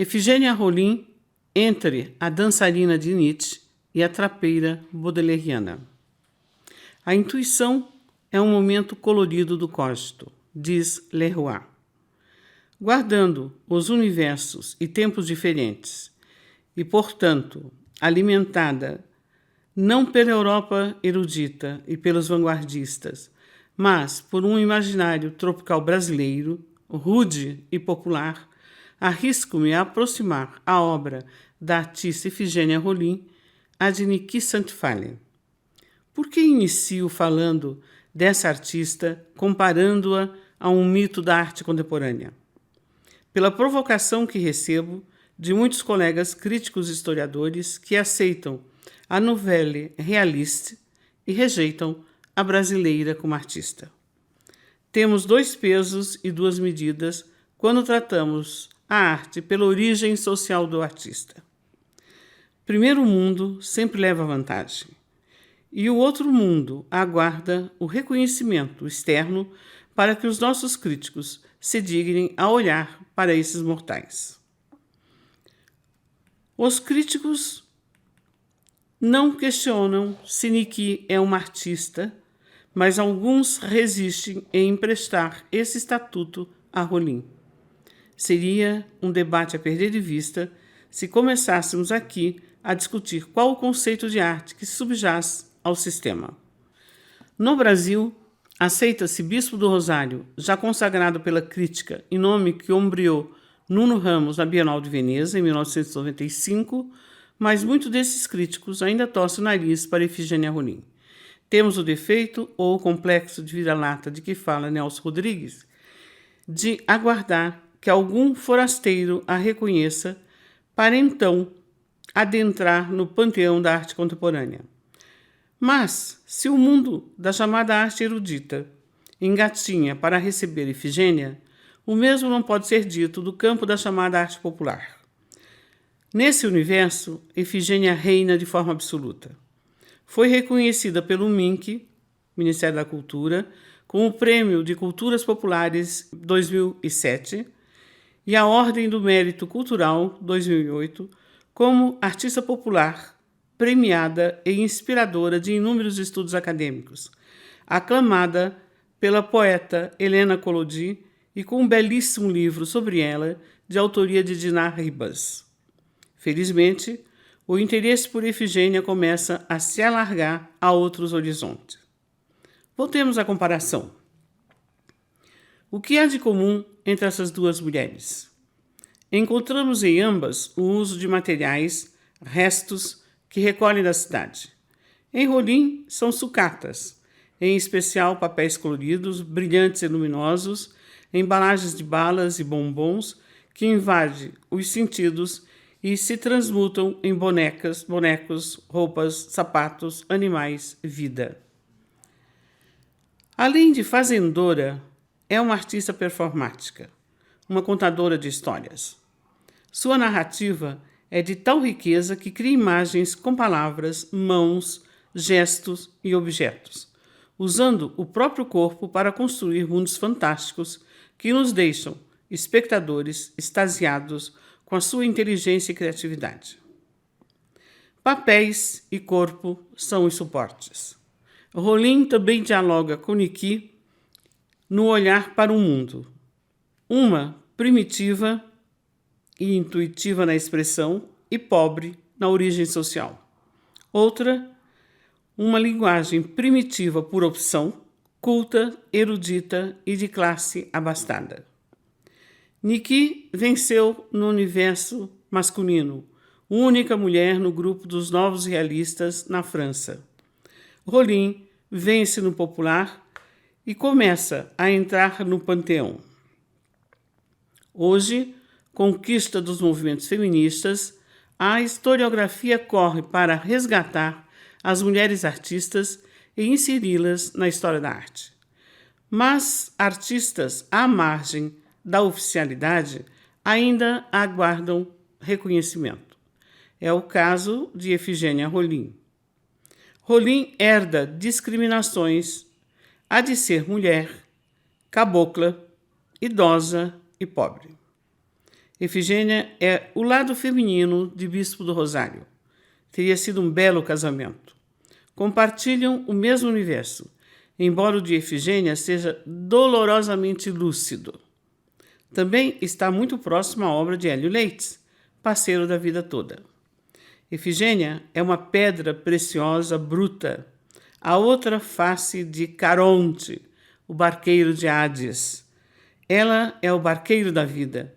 Efigênia Rolim entre a dançarina de Nietzsche e a trapeira baudelairiana. A intuição é um momento colorido do cogito, diz Leroy. Guardando os universos e tempos diferentes, e, portanto, alimentada não pela Europa erudita e pelos vanguardistas, mas por um imaginário tropical brasileiro, rude e popular, arrisco-me a aproximar a obra da artista Efigênia Rolim à de Niki Santifalle. Por que inicio falando dessa artista, comparando-a a um mito da arte contemporânea? Pela provocação que recebo de muitos colegas críticos e historiadores que aceitam a nouvelle réaliste e rejeitam a brasileira como artista. Temos dois pesos e duas medidas quando tratamos a arte pela origem social do artista. Primeiro mundo sempre leva vantagem, e o outro mundo aguarda o reconhecimento externo para que os nossos críticos se dignem a olhar para esses mortais. Os críticos não questionam se Niki é uma artista, mas alguns resistem em emprestar esse estatuto a Rolim. Seria um debate a perder de vista se começássemos aqui a discutir qual o conceito de arte que subjaz ao sistema. No Brasil, aceita-se Bispo do Rosário, já consagrado pela crítica, em nome que ombreou Nuno Ramos na Bienal de Veneza, em 1995, mas muitos desses críticos ainda torcem o nariz para Efigênia Rolim. Temos o defeito ou o complexo de vira-lata de que fala Nelson Rodrigues, de aguardar que algum forasteiro a reconheça para então adentrar no panteão da arte contemporânea. Mas, se o mundo da chamada arte erudita engatinha para receber Efigênia, o mesmo não pode ser dito do campo da chamada arte popular. Nesse universo, Efigênia reina de forma absoluta. Foi reconhecida pelo MINC, Ministério da Cultura, com o Prêmio de Culturas Populares 2007 e a Ordem do Mérito Cultural 2008 como artista popular, premiada e inspiradora de inúmeros estudos acadêmicos, aclamada pela poeta Helena Collodi e com um belíssimo livro sobre ela, de autoria de Dinar Ribas. Felizmente, o interesse por Efigênia começa a se alargar a outros horizontes. Voltemos à comparação. O que há de comum entre essas duas mulheres? Encontramos em ambas o uso de materiais, restos, que recolhem da cidade. Em Rolim, são sucatas, em especial papéis coloridos, brilhantes e luminosos, embalagens de balas e bombons que invadem os sentidos e se transmutam em bonecas, bonecos, roupas, sapatos, animais, vida. Além de fazendora, é uma artista performática, uma contadora de histórias. Sua narrativa é de tal riqueza que cria imagens com palavras, mãos, gestos e objetos, usando o próprio corpo para construir mundos fantásticos que nos deixam, espectadores, extasiados com a sua inteligência e criatividade. Papéis e corpo são os suportes. Rolim também dialoga com Niki no olhar para o mundo. Uma primitiva e intuitiva na expressão e pobre na origem social. Outra, uma linguagem primitiva por opção, culta, erudita e de classe abastada. Niki venceu no universo masculino, única mulher no grupo dos novos realistas na França. Rolim vence no popular e começa a entrar no panteão. Hoje, conquista dos movimentos feministas, a historiografia corre para resgatar as mulheres artistas e inseri-las na história da arte. Mas artistas à margem da oficialidade ainda aguardam reconhecimento. É o caso de Efigênia Rolim. Rolim herda discriminações, há de ser mulher, cabocla, idosa e pobre. Efigênia é o lado feminino de Bispo do Rosário. Teria sido um belo casamento. Compartilham o mesmo universo, embora o de Efigênia seja dolorosamente lúcido. Também está muito próximo à obra de Hélio Leites, parceiro da vida toda. Efigênia é uma pedra preciosa bruta, a outra face de Caronte, o barqueiro de Hades. Ela é o barqueiro da vida.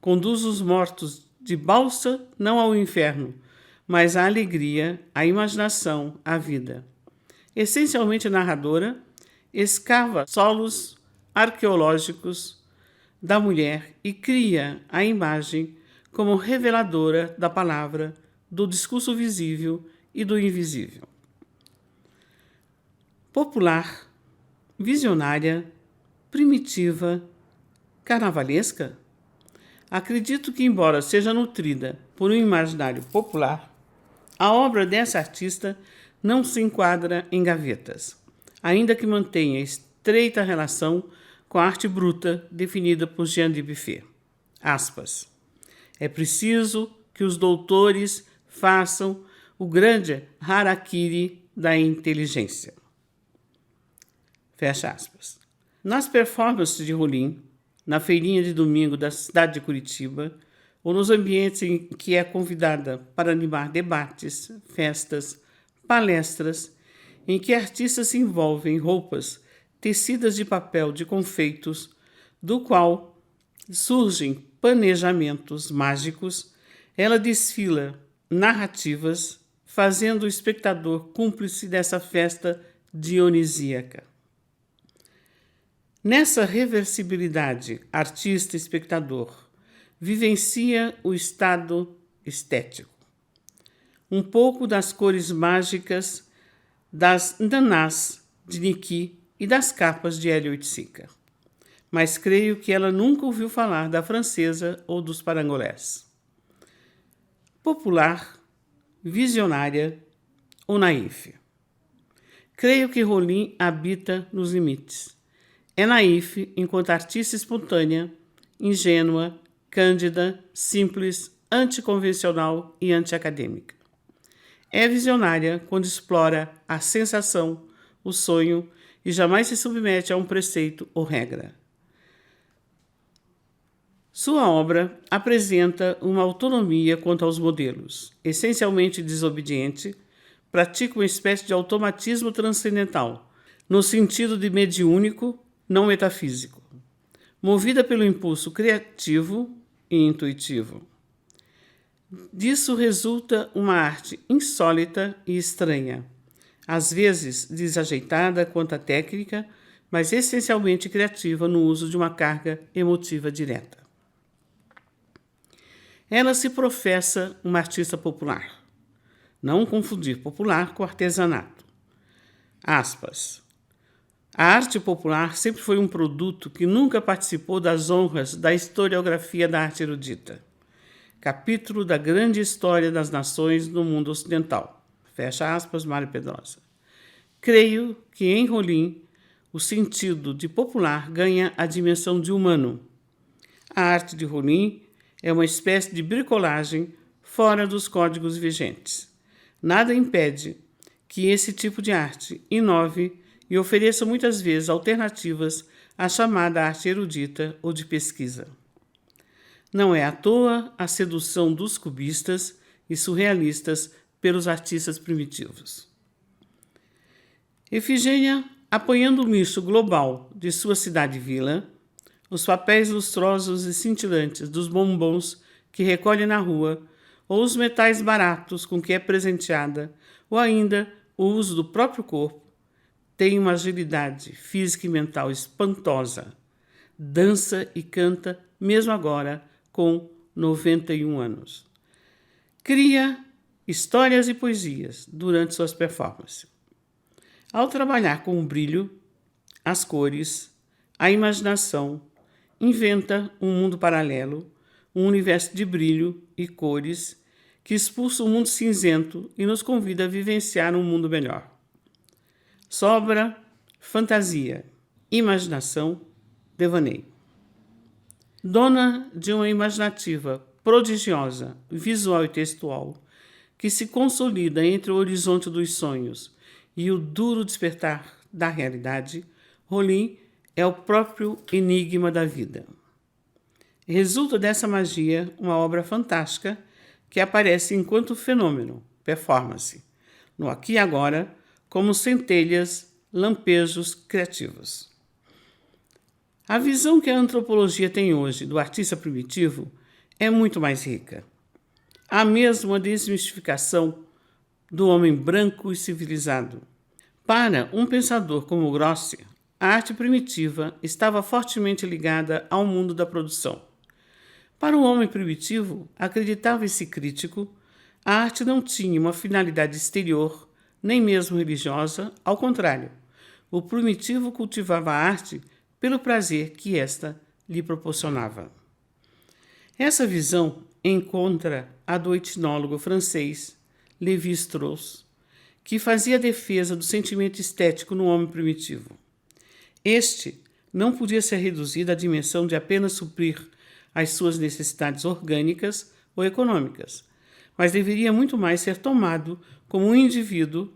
Conduz os mortos de balsa não ao inferno, mas à alegria, à imaginação, à vida. Essencialmente narradora, escava solos arqueológicos da mulher e cria a imagem como reveladora da palavra, do discurso visível e do invisível. Popular, visionária, primitiva, carnavalesca? Acredito que, embora seja nutrida por um imaginário popular, a obra dessa artista não se enquadra em gavetas, ainda que mantenha estreita relação com a arte bruta definida por Jean de Buffet. Aspas. É preciso que os doutores façam o grande harakiri da inteligência. Fecha aspas. Nas performances de Rolim, na feirinha de domingo da cidade de Curitiba, ou nos ambientes em que é convidada para animar debates, festas, palestras, em que artistas se envolvem em roupas tecidas de papel de confeitos, do qual surgem planejamentos mágicos, ela desfila narrativas, fazendo o espectador cúmplice dessa festa dionisíaca. Nessa reversibilidade, artista-espectador vivencia o estado estético. Um pouco das cores mágicas das nanás de Niki e das capas de Hélio Oiticica. Mas creio que ela nunca ouviu falar da francesa ou dos parangolés. Popular, visionária ou naif. Creio que Rolim habita nos limites. É naif enquanto artista espontânea, ingênua, cândida, simples, anticonvencional e antiacadêmica. É visionária quando explora a sensação, o sonho e jamais se submete a um preceito ou regra. Sua obra apresenta uma autonomia quanto aos modelos, essencialmente desobediente, pratica uma espécie de automatismo transcendental, no sentido de mediúnico, não metafísico, movida pelo impulso criativo e intuitivo. Disso resulta uma arte insólita e estranha, às vezes desajeitada quanto à técnica, mas essencialmente criativa no uso de uma carga emotiva direta. Ela se professa uma artista popular. Não confundir popular com artesanato. Aspas. A arte popular sempre foi um produto que nunca participou das honras da historiografia da arte erudita. Capítulo da grande história das nações no mundo ocidental. Fecha aspas, Mário Pedrosa. Creio que em Rolim o sentido de popular ganha a dimensão de humano. A arte de Rolim é uma espécie de bricolagem fora dos códigos vigentes. Nada impede que esse tipo de arte inove e ofereça muitas vezes alternativas à chamada arte erudita ou de pesquisa. Não é à toa a sedução dos cubistas e surrealistas pelos artistas primitivos. Efigênia, apoiando o nicho global de sua cidade-vila, os papéis lustrosos e cintilantes dos bombons que recolhe na rua, ou os metais baratos com que é presenteada, ou ainda o uso do próprio corpo, tem uma agilidade física e mental espantosa. Dança e canta, mesmo agora, com 91 anos. Cria histórias e poesias durante suas performances. Ao trabalhar com o brilho, as cores, a imaginação, inventa um mundo paralelo, um universo de brilho e cores que expulsa o mundo cinzento e nos convida a vivenciar um mundo melhor. Sobra fantasia, imaginação, devaneio. Dona de uma imaginativa prodigiosa, visual e textual, que se consolida entre o horizonte dos sonhos e o duro despertar da realidade, Rolim é o próprio enigma da vida. Resulta dessa magia uma obra fantástica que aparece enquanto fenômeno, performance, no aqui e agora, como centelhas, lampejos criativos. A visão que a antropologia tem hoje do artista primitivo é muito mais rica. Há mesmo uma desmistificação do homem branco e civilizado. Para um pensador como Grossi, a arte primitiva estava fortemente ligada ao mundo da produção. Para o homem primitivo, acreditava esse crítico, a arte não tinha uma finalidade exterior, nem mesmo religiosa, ao contrário. O primitivo cultivava a arte pelo prazer que esta lhe proporcionava. Essa visão encontra a do etnólogo francês Lévi-Strauss, que fazia defesa do sentimento estético no homem primitivo. Este não podia ser reduzido à dimensão de apenas suprir as suas necessidades orgânicas ou econômicas, mas deveria muito mais ser tomado como um indivíduo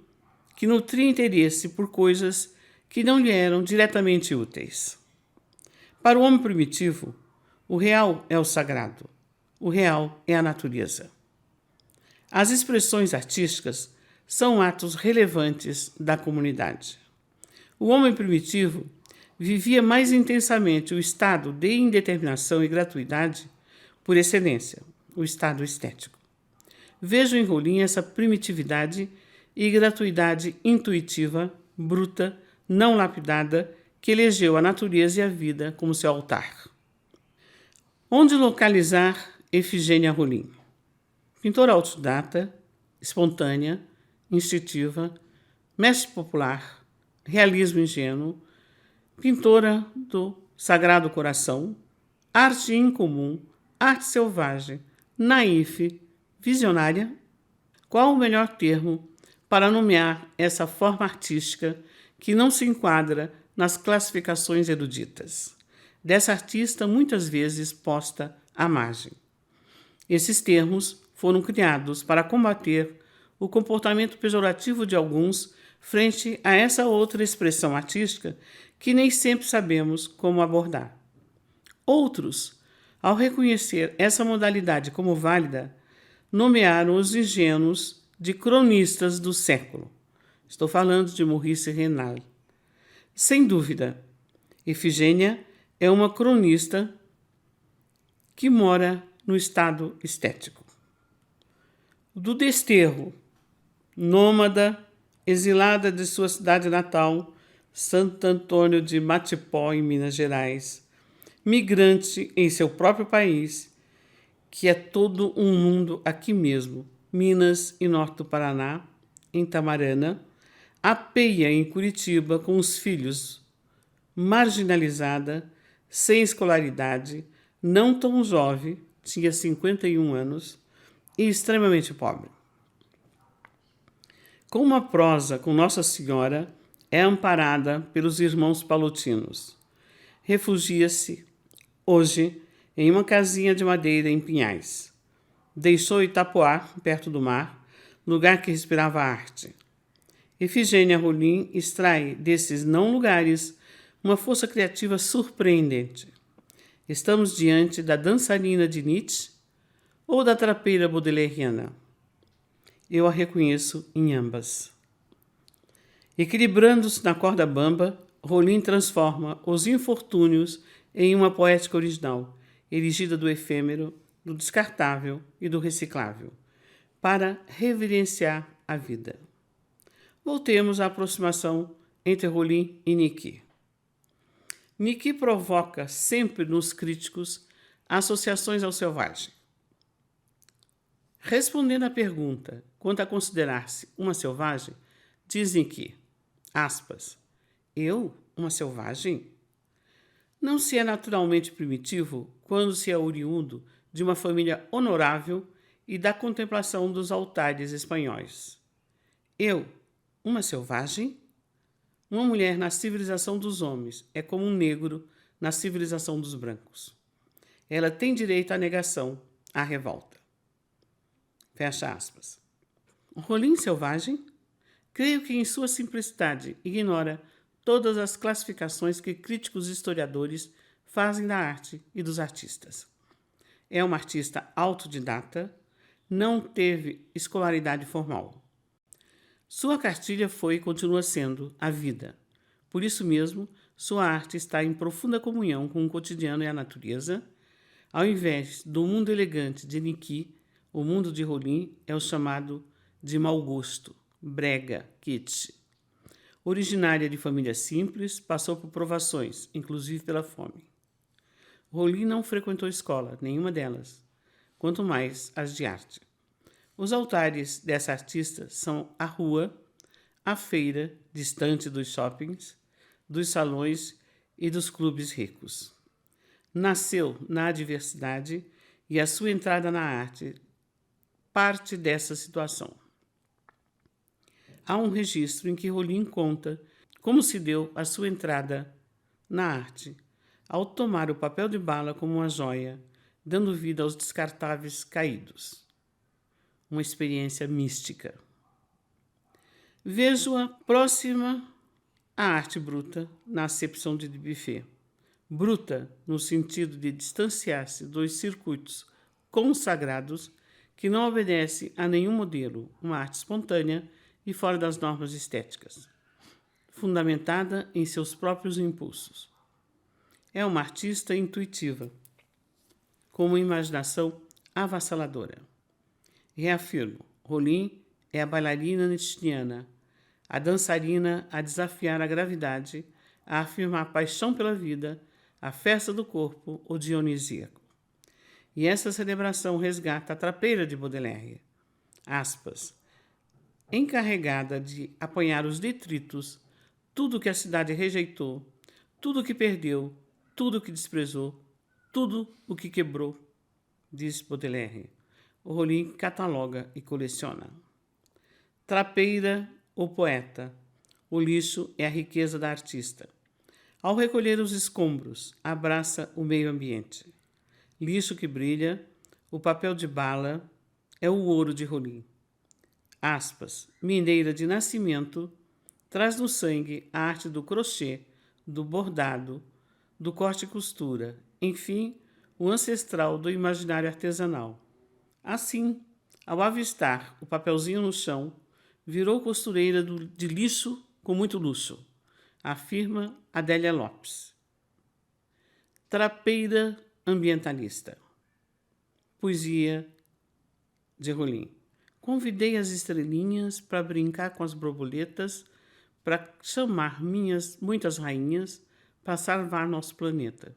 que nutria interesse por coisas que não lhe eram diretamente úteis. Para o homem primitivo, o real é o sagrado, o real é a natureza. As expressões artísticas são atos relevantes da comunidade. O homem primitivo vivia mais intensamente o estado de indeterminação e gratuidade por excelência, o estado estético. Vejo em Rolim essa primitividade e gratuidade intuitiva, bruta, não lapidada, que elegeu a natureza e a vida como seu altar. Onde localizar Efigênia Rolim? Pintora autodidata, espontânea, instintiva, mestre popular, realismo ingênuo, pintora do Sagrado Coração, arte incomum, arte selvagem, naífe, visionária? Qual o melhor termo para nomear essa forma artística que não se enquadra nas classificações eruditas, dessa artista muitas vezes posta à margem? Esses termos foram criados para combater o comportamento pejorativo de alguns frente a essa outra expressão artística que nem sempre sabemos como abordar. Outros, ao reconhecer essa modalidade como válida, nomearam os ingênuos de cronistas do século. Estou falando de Maurice Raynal. Sem dúvida, Efigênia é uma cronista que mora no estado estético. Do desterro, nômada, exilada de sua cidade natal, Santo Antônio de Matipó, em Minas Gerais, migrante em seu próprio país, que é todo um mundo aqui mesmo, Minas e norte do Paraná, em Tamarana, apeia em Curitiba com os filhos, marginalizada, sem escolaridade, não tão jovem, tinha 51 anos, e extremamente pobre. Com uma prosa com Nossa Senhora, é amparada pelos irmãos palutinos. Refugia-se, hoje, em uma casinha de madeira em Pinhais. Deixou Itapoá, perto do mar, lugar que respirava arte. Efigênia Rolim extrai desses não lugares uma força criativa surpreendente. Estamos diante da dançarina de Nietzsche ou da trapeira baudelairiana? Eu a reconheço em ambas. Equilibrando-se na corda bamba, Rolim transforma os infortúnios em uma poética original, erigida do efêmero, do descartável e do reciclável, para reverenciar a vida. Voltemos à aproximação entre Rolim e Niki. Niki provoca sempre nos críticos associações ao selvagem. Respondendo à pergunta quanto a considerar-se uma selvagem, dizem que, aspas, eu, uma selvagem? Não se é naturalmente primitivo quando se é oriundo de uma família honorável e da contemplação dos altares espanhóis. Eu, uma selvagem? Uma mulher na civilização dos homens é como um negro na civilização dos brancos. Ela tem direito à negação, à revolta. Fecha aspas. Rolim selvagem? Creio que, em sua simplicidade, ignora todas as classificações que críticos e historiadores fazem da arte e dos artistas. É uma artista autodidata, não teve escolaridade formal. Sua cartilha foi e continua sendo a vida. Por isso mesmo, sua arte está em profunda comunhão com o cotidiano e a natureza. Ao invés do mundo elegante de Niki, o mundo de Rolim é o chamado de mau gosto, brega, kitsch. Originária de família simples, passou por provações, inclusive pela fome. Rolim não frequentou escola, nenhuma delas, quanto mais as de arte. Os altares dessa artista são a rua, a feira, distante dos shoppings, dos salões e dos clubes ricos. Nasceu na adversidade e a sua entrada na arte parte dessa situação. Há um registro em que Rolim conta como se deu a sua entrada na arte, ao tomar o papel de bala como uma joia, dando vida aos descartáveis caídos. Uma experiência mística. Vejo-a próxima à arte bruta, na acepção de Buffet. Bruta no sentido de distanciar-se dos circuitos consagrados que não obedece a nenhum modelo, uma arte espontânea e fora das normas estéticas, fundamentada em seus próprios impulsos. É uma artista intuitiva, com uma imaginação avassaladora. Reafirmo, Rolim é a bailarina nietzschiana, a dançarina a desafiar a gravidade, a afirmar a paixão pela vida, a festa do corpo, o dionisíaco. E essa celebração resgata a trapeira de Baudelaire, aspas, encarregada de apanhar os detritos, tudo que a cidade rejeitou, tudo que perdeu, tudo que desprezou, tudo o que quebrou, diz Baudelaire. O Rolim cataloga e coleciona. Trapeira ou poeta, o lixo é a riqueza da artista. Ao recolher os escombros, abraça o meio ambiente. Lixo que brilha, o papel de bala é o ouro de Rolim. Aspas, mineira de nascimento, traz no sangue a arte do crochê, do bordado, do corte e costura, enfim, o ancestral do imaginário artesanal. Assim, ao avistar o papelzinho no chão, virou costureira de lixo com muito luxo, afirma Adélia Lopes. Trapeira ambientalista. Poesia de Rolim. Convidei as estrelinhas para brincar com as borboletas, para chamar minhas muitas rainhas, para salvar nosso planeta.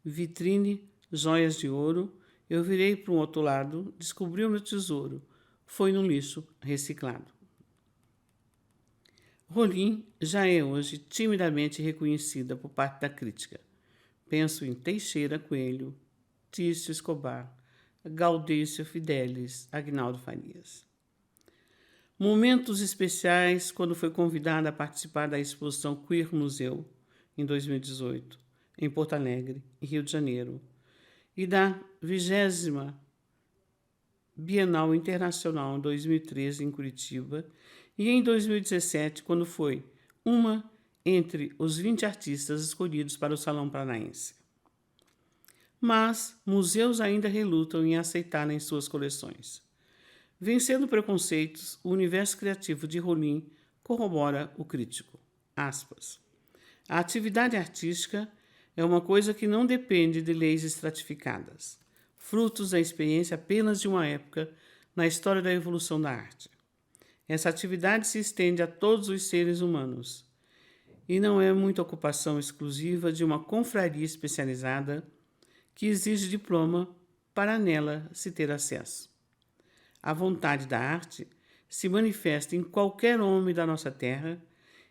Vitrine, joias de ouro, eu virei para um outro lado, descobri o meu tesouro. Foi no lixo reciclado. Rolim já é hoje timidamente reconhecida por parte da crítica. Penso em Teixeira Coelho, Tício Escobar, Gaudêncio Fidelis, Agnaldo Farias. Momentos especiais quando foi convidada a participar da exposição Queer Museu, em 2018, em Porto Alegre, em Rio de Janeiro, e da 20ª Bienal Internacional em 2013, em Curitiba, e em 2017, quando foi uma entre os 20 artistas escolhidos para o Salão Paranaense. Mas museus ainda relutam em aceitar em suas coleções. Vencendo preconceitos, o universo criativo de Rolim corrobora o crítico. Aspas. A atividade artística é uma coisa que não depende de leis estratificadas, frutos da experiência apenas de uma época na história da evolução da arte. Essa atividade se estende a todos os seres humanos e não é muita ocupação exclusiva de uma confraria especializada que exige diploma para nela se ter acesso. A vontade da arte se manifesta em qualquer homem da nossa terra,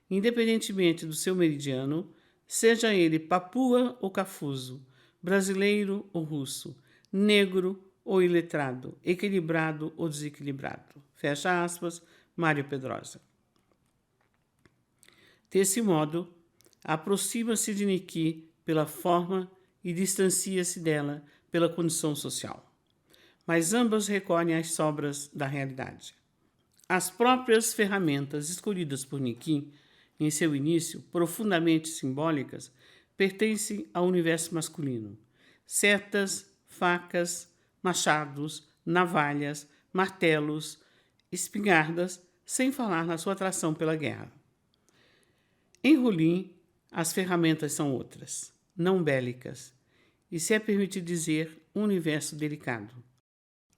independentemente do seu meridiano, seja ele papua ou cafuso, brasileiro ou russo, negro ou iletrado, equilibrado ou desequilibrado. Fecha aspas, Mário Pedrosa. Desse modo, aproxima-se de Niki pela forma e distancia-se dela pela condição social. Mas ambas recolhem as sobras da realidade. As próprias ferramentas escolhidas por Niki, em seu início, profundamente simbólicas, pertencem ao universo masculino. Setas, facas, machados, navalhas, martelos, espingardas, sem falar na sua atração pela guerra. Em Húrin, as ferramentas são outras, não bélicas, e se é permitido dizer, um universo delicado.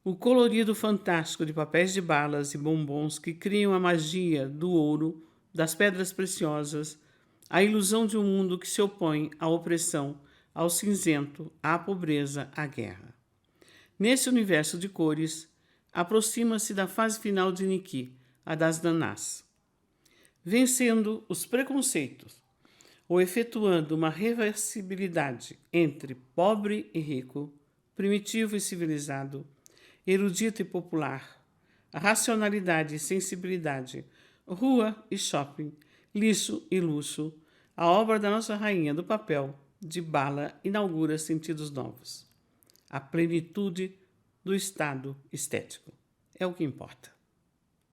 O colorido fantástico de papéis de balas e bombons que criam a magia do ouro, das pedras preciosas, a ilusão de um mundo que se opõe à opressão, ao cinzento, à pobreza, à guerra. Nesse universo de cores, aproxima-se da fase final de Niki, a das Nanás. Vencendo os preconceitos, ou efetuando uma reversibilidade entre pobre e rico, primitivo e civilizado, erudito e popular, racionalidade e sensibilidade, rua e shopping, lixo e luxo, a obra da nossa rainha do papel, de bala, inaugura sentidos novos. A plenitude do estado estético é o que importa.